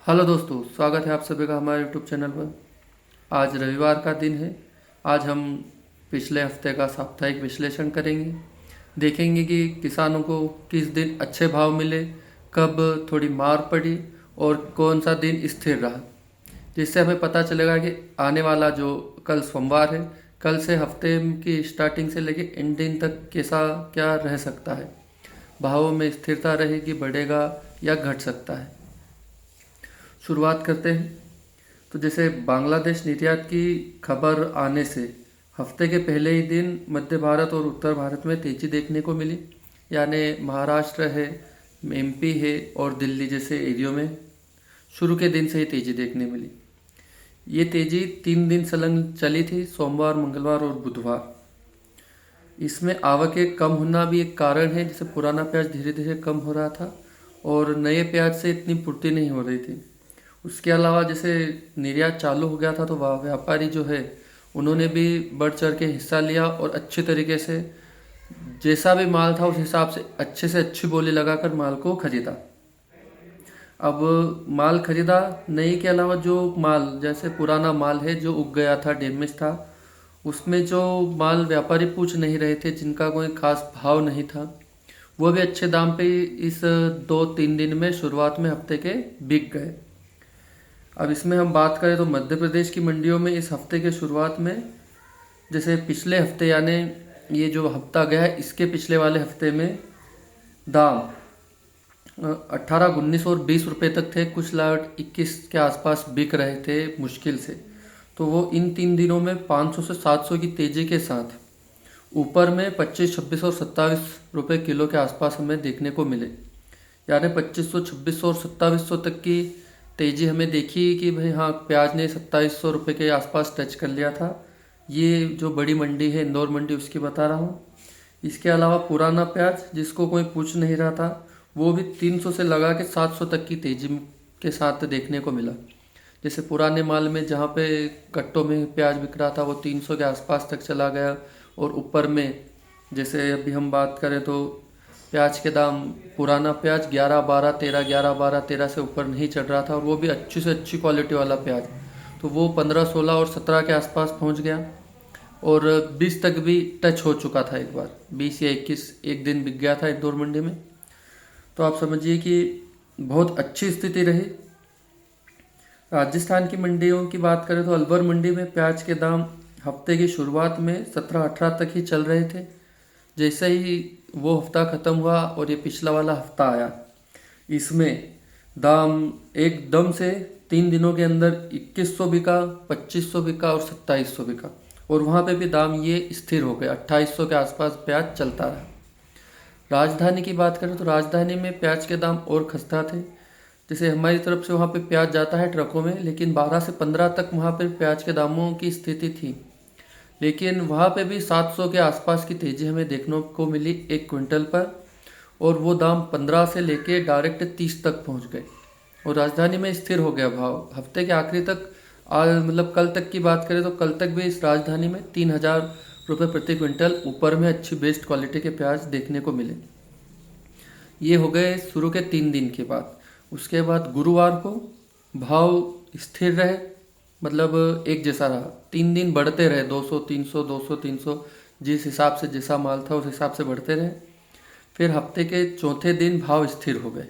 Hello दोस्तों, स्वागत है आप सभी का हमारे यूट्यूब चैनल पर। आज रविवार का दिन है। आज हम पिछले हफ्ते का साप्ताहिक विश्लेषण करेंगे। देखेंगे कि किसानों को किस दिन अच्छे भाव मिले, कब थोड़ी मार पड़ी और कौन सा दिन स्थिर रहा, जिससे हमें पता चलेगा कि आने वाला जो कल सोमवार है, कल से हफ्ते की स्टार्टिंग से लेके एंड दिन तक कैसा क्या रह सकता है। भावों में स्थिरता रहेगी, बढ़ेगा या घट सकता है। शुरुआत करते हैं। तो जैसे बांग्लादेश निर्यात की खबर आने से हफ्ते के पहले ही दिन मध्य भारत और उत्तर भारत में तेजी देखने को मिली। यानी महाराष्ट्र है, एमपी है और दिल्ली जैसे एरियो में शुरू के दिन से ही तेजी देखने मिली। ये तेजी 3 दिन संलग्न चली थी, सोमवार, मंगलवार और बुधवार। इसमें आवकें कम होना भी एक कारण है, जैसे पुराना प्याज धीरे धीरे कम हो रहा था और नए प्याज से इतनी पूर्ति नहीं हो रही थी। उसके अलावा जैसे निर्यात चालू हो गया था तो वह व्यापारी जो है उन्होंने भी बढ़ चढ़ के हिस्सा लिया और अच्छे तरीके से जैसा भी माल था उस हिसाब से अच्छी बोली लगाकर माल को खरीदा। अब माल खरीदा नहीं के अलावा जो माल जैसे पुराना माल है जो उग गया था, डैमेज था, उसमें जो माल व्यापारी पूछ नहीं रहे थे, जिनका कोई खास भाव नहीं था, वो भी अच्छे दाम पे इस 2-3 दिन में शुरुआत में हफ्ते के बिक गए। अब इसमें हम बात करें तो मध्य प्रदेश की मंडियों में इस हफ्ते के शुरुआत में जैसे पिछले हफ्ते यानी ये जो हफ्ता गया है इसके पिछले वाले हफ्ते में दाम 18, 19 और 20 रुपये तक थे। कुछ लाट 21 के आसपास बिक रहे थे मुश्किल से। तो वो इन 3 दिनों में 500 से 700 की तेज़ी के साथ ऊपर में 25, 26 और 27 रुपये किलो के आसपास हमें देखने को मिले। यानी 2500, 2600 और 2700 तक की तेज़ी हमें देखी कि भाई हाँ, प्याज ने 2700 रुपये के आसपास टच कर लिया था। ये जो बड़ी मंडी है, इंदौर मंडी, उसकी बता रहा हूँ। इसके अलावा पुराना प्याज जिसको कोई पूछ नहीं रहा था, वो भी 300 से लगा के 700 तक की तेज़ी के साथ देखने को मिला। जैसे पुराने माल में जहाँ पे कट्टों में प्याज बिक रहा था वो 300 के आसपास तक चला गया और ऊपर में जैसे अभी हम बात करें तो प्याज के दाम, पुराना प्याज 11, 12, 13, 11, 12, 13 से ऊपर नहीं चढ़ रहा था और वो भी अच्छी से अच्छी क्वालिटी वाला प्याज, तो वो 15, 16 और 17 के आसपास पहुंच गया और 20 तक भी टच हो चुका था। एक बार 20 या 21 एक दिन बिक गया था इंदौर मंडी में। तो आप समझिए कि बहुत अच्छी स्थिति रही। राजस्थान की मंडियों की बात करें तो अलवर मंडी में प्याज के दाम हफ्ते की शुरुआत में 17, 18 तक ही चल रहे थे। जैसे ही वो हफ्ता ख़त्म हुआ और ये पिछला वाला हफ्ता आया, इसमें दाम एकदम से 3 दिनों के अंदर 2100 बिका, 2500 बिका और 2700 बिका और वहाँ पे भी दाम ये स्थिर हो गए। 2800 के आसपास प्याज चलता रहा। राजधानी की बात करें तो राजधानी में प्याज के दाम और खस्ता थे। जैसे हमारी तरफ से वहाँ पे प्याज जाता है ट्रकों में, लेकिन 12 से 15 तक वहाँ पे प्याज के दामों की स्थिति थी, लेकिन वहाँ पे भी 700 के आसपास की तेज़ी हमें देखने को मिली 1 क्विंटल पर और वो दाम 15 से लेके डायरेक्ट 30 तक पहुँच गए और राजधानी में स्थिर हो गया भाव हफ्ते के आखिरी तक। आज मतलब कल तक की बात करें तो कल तक भी इस राजधानी में 3000 रुपये प्रति क्विंटल ऊपर में अच्छी बेस्ट क्वालिटी के प्याज देखने को मिले। ये हो गए शुरू के 3 दिन के बाद। उसके बाद गुरुवार को भाव स्थिर रहे, मतलब एक जैसा रहा। 3 दिन बढ़ते रहे, 200, 300, 200, 300, जिस हिसाब से जैसा माल था उस हिसाब से बढ़ते रहे। फिर हफ्ते के चौथे दिन भाव स्थिर हो गए,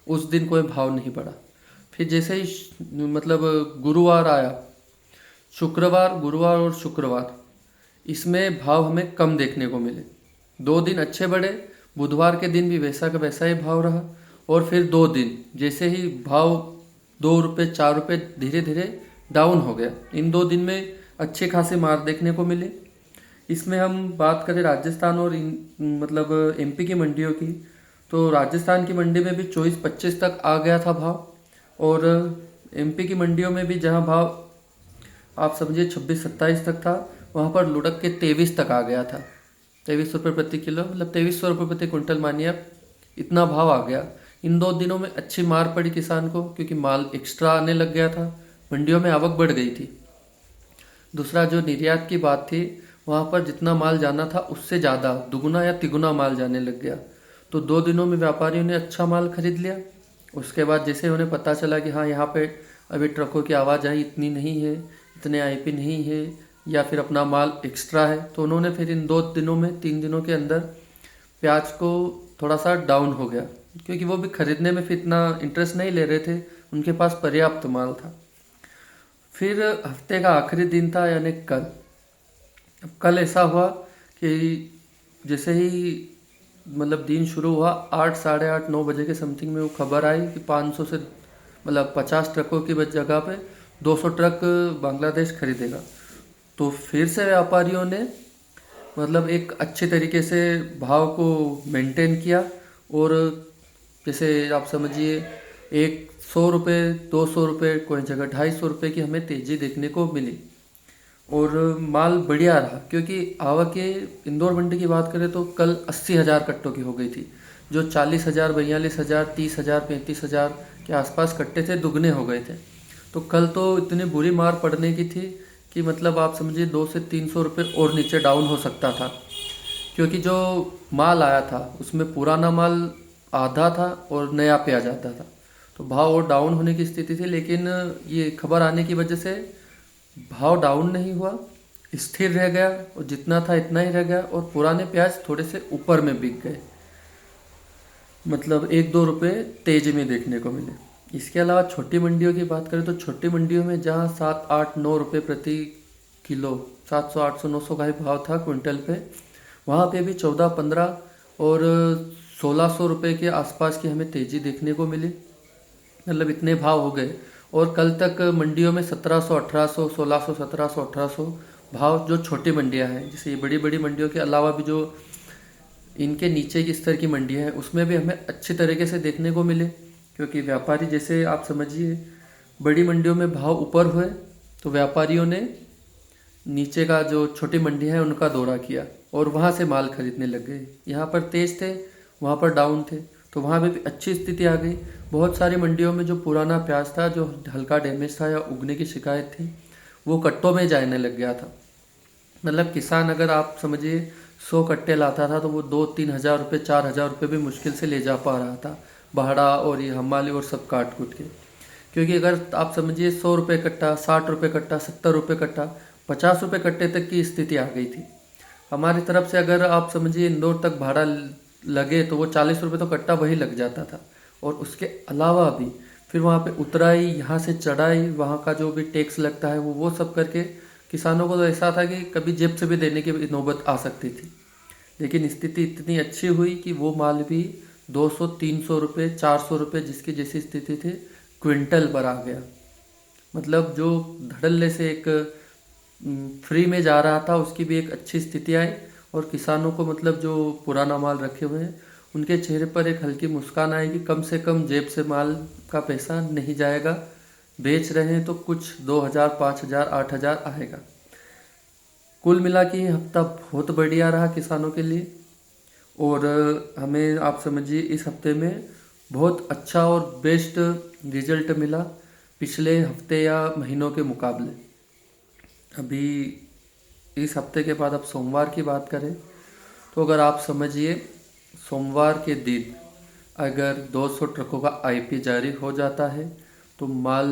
उस दिन कोई भाव नहीं बढ़ा। फिर जैसे ही मतलब गुरुवार आया, शुक्रवार, गुरुवार और शुक्रवार, इसमें भाव हमें कम देखने को मिले। 2 दिन अच्छे बढ़े, बुधवार के दिन भी वैसा का वैसा ही भाव रहा और फिर 2 दिन जैसे ही भाव 2 रुपये, 4 रुपये धीरे धीरे डाउन हो गया। इन 2 दिन में अच्छे खासे मार देखने को मिले। इसमें हम बात करें राजस्थान और मतलब एमपी की मंडियों की, तो राजस्थान की मंडी में भी 24-25 तक आ गया था भाव और एमपी की मंडियों में भी जहां भाव आप समझिए 26-27 तक था, वहां पर लुढ़क के 23 तक आ गया था। 2300 रुपये प्रति किलो, मतलब 2300 रुपये प्रति क्विंटल मानिए आप, इतना भाव आ गया। इन 2 दिनों में अच्छी मार पड़ी किसान को, क्योंकि माल एक्स्ट्रा आने लग गया था, मंडियों में आवक बढ़ गई थी। दूसरा जो निर्यात की बात थी, वहाँ पर जितना माल जाना था उससे ज़्यादा, दुगुना या तिगुना माल जाने लग गया। तो 2 दिनों में व्यापारियों ने अच्छा माल खरीद लिया उसके बाद जैसे उन्हें पता चला कि हाँ यहाँ पे अभी ट्रकों की आवाजाही इतनी नहीं है, इतने आईपी नहीं है, या फिर अपना माल एक्स्ट्रा है, तो उन्होंने फिर इन 2 दिनों में 3 दिनों के अंदर प्याज को थोड़ा सा डाउन हो गया, क्योंकि वो भी खरीदने में फिर इतना इंटरेस्ट नहीं ले रहे थे, उनके पास पर्याप्त माल था। फिर हफ्ते का आखिरी दिन था, यानी कल। अब कल ऐसा हुआ कि जैसे ही मतलब दिन शुरू हुआ, 8 साढ़े 8 9 बजे के समथिंग में वो खबर आई कि 500 से मतलब 50 ट्रकों की जगह पे 200 ट्रक बांग्लादेश खरीदेगा। तो फिर से व्यापारियों ने मतलब एक अच्छे तरीके से भाव को मेंटेन किया, और जैसे आप समझिए 100 रुपये 200 रुपये, कोई जगह 250 रुपये की हमें तेज़ी देखने को मिली, और माल बढ़िया रहा। क्योंकि आवक इंदौर मंडी की बात करें तो कल 80,000 कट्टों की हो गई थी, जो 40,000 42,000 30,000 35,000 के आसपास कट्टे थे, दुगने हो गए थे। तो कल तो इतनी बुरी मार पड़ने की थी कि मतलब आप समझिए 200 से 300 रुपये और नीचे डाउन हो सकता था, क्योंकि जो माल आया था उसमें पुराना माल आधा था और नया प्याज आता था, तो भाव और डाउन होने की स्थिति थी। लेकिन ये खबर आने की वजह से भाव डाउन नहीं हुआ, स्थिर रह गया, और जितना था इतना ही रह गया, और पुराने प्याज थोड़े से ऊपर में बिक गए, मतलब 1-2 रुपये तेज में देखने को मिले। इसके अलावा छोटी मंडियों की बात करें तो छोटी मंडियों में जहाँ 7-8-9 रुपये प्रति किलो, 700-800-900 का ही भाव था क्विंटल पे, वहाँ पे भी 14-15 और 1600 रुपये के आसपास की हमें तेज़ी देखने को मिली। मतलब इतने भाव हो गए, और कल तक मंडियों में 1700-1800, 1600, 1700, 1800 भाव जो छोटी मंडियां हैं, जैसे ये बड़ी बड़ी मंडियों के अलावा भी जो इनके नीचे की स्तर की मंडियां हैं, उसमें भी हमें अच्छी तरीके से देखने को मिले। क्योंकि व्यापारी, जैसे आप समझिए बड़ी मंडियों में भाव ऊपर हुए तो व्यापारियों ने नीचे का जो छोटी मंडी है उनका दौरा किया, और वहाँ से माल खरीदने लग गए। यहाँ पर तेज थे, वहाँ पर डाउन थे, तो वहाँ पे भी अच्छी स्थिति आ गई। बहुत सारी मंडियों में जो पुराना प्याज था, जो हल्का डैमेज था या उगने की शिकायत थी, वो कट्टों में जाने लग गया था। मतलब किसान अगर आप समझिए 100 कट्टे लाता था तो वो 2-3 हज़ार रुपये 4 हज़ार रुपये भी मुश्किल से ले जा पा रहा था, भाड़ा और ये हमाली और सब काट कूट के। क्योंकि अगर आप समझिए 100 रुपये कट्टा, 60 रुपये कट्टा, 70 रुपये कट्टा, 50 रुपये कट्टे तक की स्थिति आ गई थी। हमारी तरफ से अगर आप समझिए इंदौर तक भाड़ा लगे तो वो 40 रुपये तो कट्टा वही लग जाता था, और उसके अलावा भी फिर वहाँ पे उतराई, यहाँ से चढ़ाई, वहाँ का जो भी टैक्स लगता है वो सब करके किसानों को तो ऐसा था कि कभी जेब से भी देने की नौबत आ सकती थी। लेकिन स्थिति इतनी अच्छी हुई कि वो माल भी 200-300 रुपये 400 रुपये जिसकी जैसी स्थिति थी क्विंटल पर आ गया। मतलब जो धड़ल्ले से एक फ्री में जा रहा था उसकी भी एक अच्छी स्थिति आई, और किसानों को मतलब जो पुराना माल रखे हुए हैं उनके चेहरे पर एक हल्की मुस्कान आएगी, कम से कम जेब से माल का पैसा नहीं जाएगा। बेच रहे हैं तो कुछ 2,000 5,000 8,000 आएगा। कुल मिला के हफ्ता बहुत बढ़िया रहा किसानों के लिए, और हमें आप समझिए इस हफ्ते में बहुत अच्छा और बेस्ट रिजल्ट मिला पिछले हफ्ते या महीनों के मुकाबले। अभी इस हफ्ते के बाद अब सोमवार की बात करें तो अगर आप समझिए सोमवार के दिन अगर 200 ट्रकों का आईपी जारी हो जाता है तो माल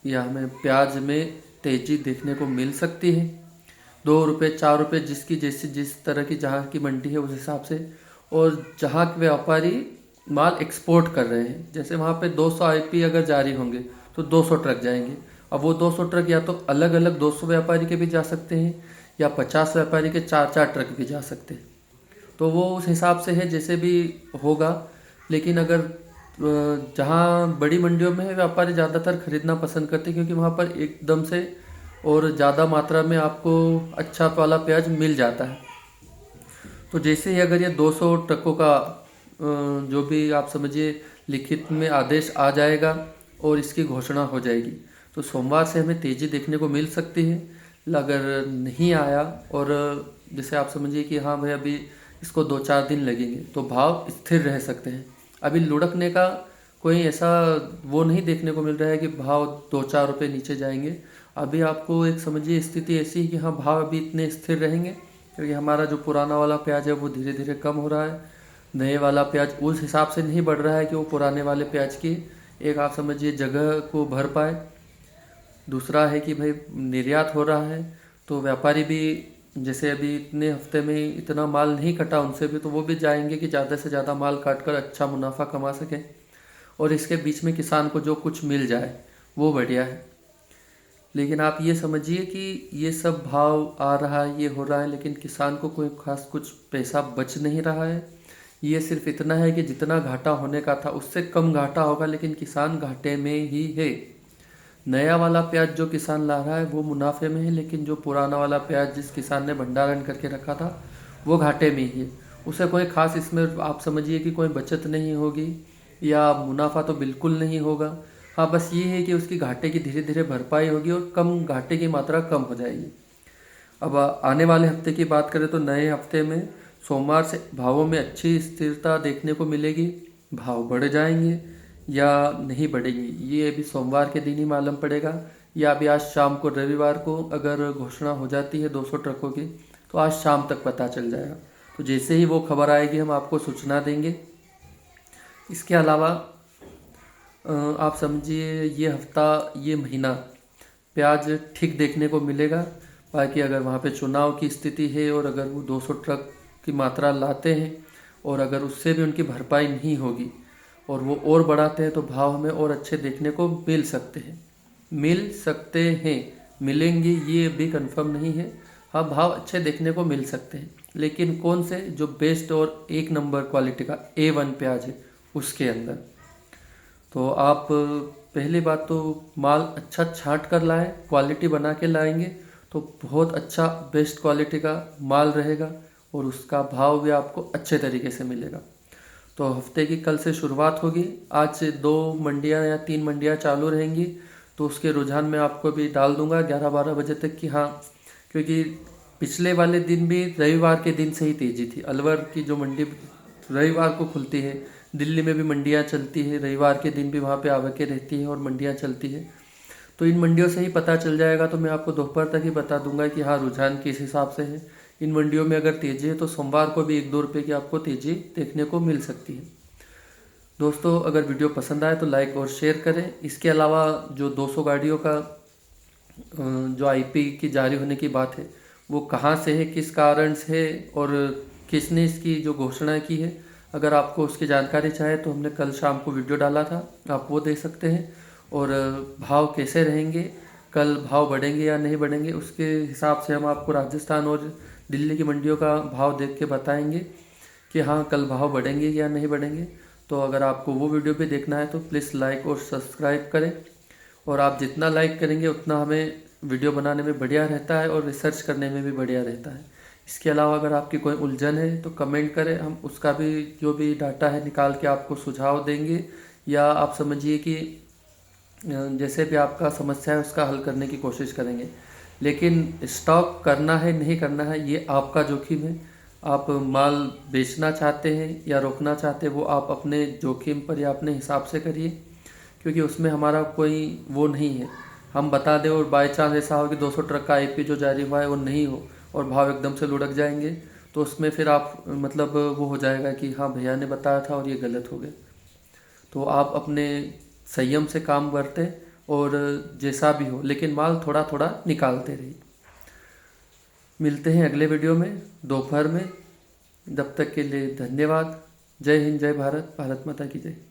या हमें प्याज में तेज़ी देखने को मिल सकती है। 2 रुपये 4 रुपये जिसकी जैसी जिस तरह की जहाँ की मंडी है उस हिसाब से, और जहाँ के व्यापारी माल एक्सपोर्ट कर रहे हैं, जैसे वहाँ पे 200 आईपी अगर जारी होंगे तो 200 ट्रक जाएंगे। अब वो 200 ट्रक या तो अलग अलग 200 व्यापारी के भी जा सकते हैं, या 50 व्यापारी के 4-4 ट्रक भी जा सकते हैं। तो वो उस हिसाब से है जैसे भी होगा। लेकिन अगर जहाँ बड़ी मंडियों में है व्यापारी ज़्यादातर खरीदना पसंद करते हैं, क्योंकि वहाँ पर एकदम से और ज़्यादा मात्रा में आपको अच्छा वाला प्याज मिल जाता है। तो जैसे ही अगर ये 200 ट्रकों का जो भी आप समझिए लिखित में आदेश आ जाएगा और इसकी घोषणा हो जाएगी तो सोमवार से हमें तेज़ी देखने को मिल सकती है। अगर नहीं आया और जैसे आप समझिए कि हाँ भाई अभी इसको 2-4 दिन लगेंगे तो भाव स्थिर रह सकते हैं। अभी लुढ़कने का कोई ऐसा वो नहीं देखने को मिल रहा है कि भाव 2-4 रुपये नीचे जाएंगे। अभी आपको एक समझिए स्थिति ऐसी है कि हाँ भाव अभी इतने स्थिर रहेंगे, क्योंकि हमारा जो पुराना वाला प्याज है वो धीरे धीरे कम हो रहा है, नए वाला प्याज उस हिसाब से नहीं बढ़ रहा है कि वो पुराने वाले प्याज की एक आप समझिए जगह को भर पाए, दूसरा है कि भाई निर्यात हो रहा है तो व्यापारी भी, जैसे अभी इतने हफ्ते में इतना माल नहीं कटा उनसे भी, तो वो भी जाएंगे कि ज़्यादा से ज़्यादा माल काट कर अच्छा मुनाफा कमा सकें, और इसके बीच में किसान को जो कुछ मिल जाए वो बढ़िया है। लेकिन आप ये समझिए कि ये सब भाव आ रहा है, ये हो रहा है, लेकिन किसान को कोई खास कुछ पैसा बच नहीं रहा है। ये सिर्फ इतना है कि जितना घाटा होने का था उससे कम घाटा होगा, लेकिन किसान घाटे में ही है। नया वाला प्याज जो किसान ला रहा है वो मुनाफे में है, लेकिन जो पुराना वाला प्याज जिस किसान ने भंडारण करके रखा था वो घाटे में ही है। उसे कोई खास इसमें आप समझिए कि कोई बचत नहीं होगी या मुनाफा तो बिल्कुल नहीं होगा। हाँ, बस ये है कि उसकी घाटे की धीरे धीरे भरपाई होगी और कम घाटे की मात्रा कम हो जाएगी। अब आने वाले हफ्ते की बात करें तो नए हफ्ते में सोमवार से भावों में अच्छी स्थिरता देखने को मिलेगी। भाव बढ़ जाएंगे या नहीं बढ़ेंगे ये अभी सोमवार के दिन ही मालूम पड़ेगा, या अभी आज शाम को रविवार को अगर घोषणा हो जाती है 200 ट्रकों की तो आज शाम तक पता चल जाएगा। तो जैसे ही वो खबर आएगी हम आपको सूचना देंगे। इसके अलावा आप समझिए ये हफ्ता, ये महीना प्याज ठीक देखने को मिलेगा। बाकी अगर वहाँ पे चुनाव की स्थिति है और अगर वो 200 ट्रक की मात्रा लाते हैं और अगर उससे भी उनकी भरपाई नहीं होगी और वो और बढ़ाते हैं तो भाव हमें और अच्छे देखने को मिल सकते हैं। मिलेंगे ये भी कंफर्म नहीं है। हाँ, भाव अच्छे देखने को मिल सकते हैं, लेकिन कौन से, जो बेस्ट और एक नंबर क्वालिटी का A1 प्याज है उसके अंदर। तो आप पहली बात तो माल अच्छा छांट कर लाएं, क्वालिटी बना के लाएंगे तो बहुत अच्छा बेस्ट क्वालिटी का माल रहेगा और उसका भाव भी आपको अच्छे तरीके से मिलेगा। तो हफ्ते की कल से शुरुआत होगी। आज से 2 मंडियां या 3 मंडियां चालू रहेंगी, तो उसके रुझान मैं आपको भी डाल दूंगा 11-12 बजे तक कि हाँ, क्योंकि पिछले वाले दिन भी रविवार के दिन से ही तेज़ी थी। अलवर की जो मंडी रविवार को खुलती है, दिल्ली में भी मंडियां चलती है, रविवार के दिन भी वहाँ पे आवकें रहती है और मंडियां चलती है। तो इन मंडियों से ही पता चल जाएगा। तो मैं आपको दोपहर तक ही बता दूंगा कि हाँ रुझान किस हिसाब से है। इन मंडियों में अगर तेज़ी है तो सोमवार को भी 1-2 रुपये की आपको तेज़ी देखने को मिल सकती है। दोस्तों, अगर वीडियो पसंद आए तो लाइक और शेयर करें। इसके अलावा जो 200 गाड़ियों का जो IP की जारी होने की बात है वो कहाँ से है, किस कारण से है और किसने इसकी जो घोषणा की है, अगर आपको उसकी जानकारी चाहे तो हमने कल शाम को वीडियो डाला था, आप वो देख सकते हैं। और भाव कैसे रहेंगे, कल भाव बढ़ेंगे या नहीं बढ़ेंगे, उसके हिसाब से हम आपको राजस्थान और दिल्ली की मंडियों का भाव देख के बताएंगे कि हाँ कल भाव बढ़ेंगे या नहीं बढ़ेंगे। तो अगर आपको वो वीडियो भी देखना है तो प्लीज़ लाइक और सब्सक्राइब करें, और आप जितना लाइक करेंगे उतना हमें वीडियो बनाने में बढ़िया रहता है और रिसर्च करने में भी बढ़िया रहता है। इसके अलावा अगर आपकी कोई उलझन है तो कमेंट करें, हम उसका भी जो भी डाटा है निकाल के आपको सुझाव देंगे, या आप समझिए कि जैसे भी आपका समस्या है उसका हल करने की कोशिश करेंगे। लेकिन स्टॉक करना है नहीं करना है ये आपका जोखिम है। आप माल बेचना चाहते हैं या रोकना चाहते हैं वो आप अपने जोखिम पर या अपने हिसाब से करिए, क्योंकि उसमें हमारा कोई वो नहीं है। हम बता दें और बाई चांस ऐसा हो कि 200 ट्रक का IP जो जारी हुआ है वो नहीं हो और भाव एकदम से लुढ़क जाएंगे, तो उसमें फिर आप मतलब वो हो जाएगा कि हाँ भैया ने बताया था और ये गलत हो गया। तो आप अपने संयम से काम करते और जैसा भी हो लेकिन माल थोड़ा थोड़ा निकालते रहिए। मिलते हैं अगले वीडियो में दोपहर में। जब तक के लिए धन्यवाद। जय हिंद, जय भारत, भारत माता की जय।